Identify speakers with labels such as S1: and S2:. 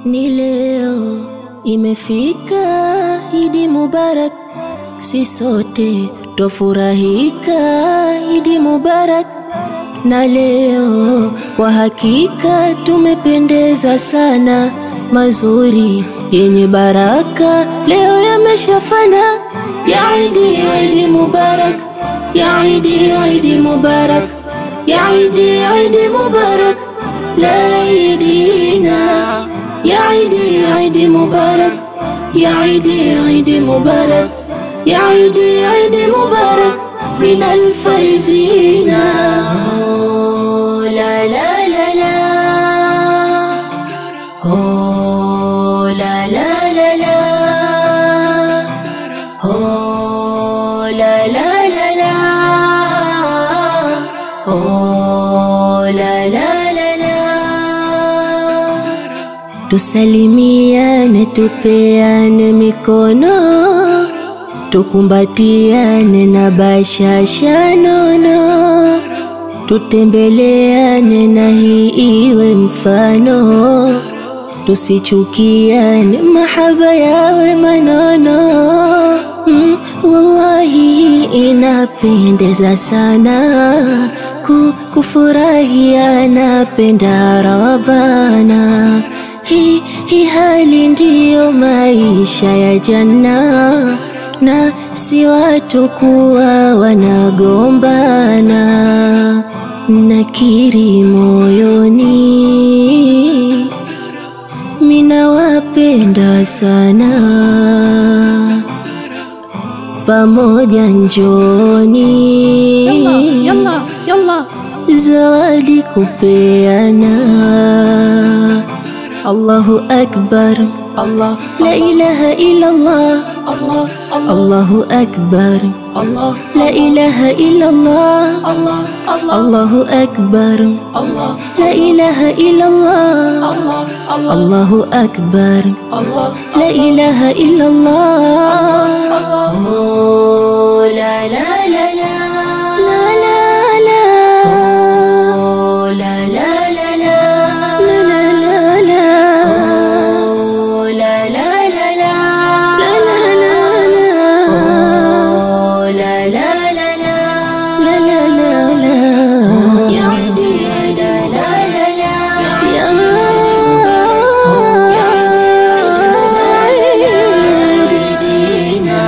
S1: Ni leo imefika Idi Mubarak, si sote tofurahika Idi Mubarak. Na leo kwa hakika tumependeza sana, mazuri yenye baraka leo yameshafana. Ya Idi, Idi Mubarak, ya Idi, Idi Mubarak, ya Idi, Idi Mubarak, la idina. Ya Idi, Idi Mubarak, ya Idi, Idi Mubarak, ya Idi, Idi Mubarak min al-faizina. Oh la la la la, oh la la la la, oh la la la la, oh la la la la. Tusalimiane, tupeane mikono, tukumbatiane na bashasha nono, tutembeleane na hii iwe mfano, tusichukiane mahaba yawe manono. Wallahi inapendeza sana kufurahia, napenda Rabbana. Hii hali ndiyo maisha ya janna, na si watu kuwa wanagombana. Nakiri moyoni mina wapenda sana, pamoja njoni
S2: yalla yalla
S1: zawadi kupeana. Allahu Akbar,
S2: Allah,
S1: la ilaha illallah,
S2: Allah, Allah,
S1: Allahu Akbar,
S2: Allah,
S1: la ilaha illallah,
S2: Allah, Allah,
S1: Allahu Akbar,
S2: Allah,
S1: la ilaha illallah,
S2: Allah, Allah,
S1: Allahu Akbar,
S2: Allah,
S1: la ilaha illallah. Oh la la la la, la la la, oh la la la la, la la la la, oh la la la la, la la la la, oh la la la la, la la la la. Ya Idi, la la la la, ya Idina.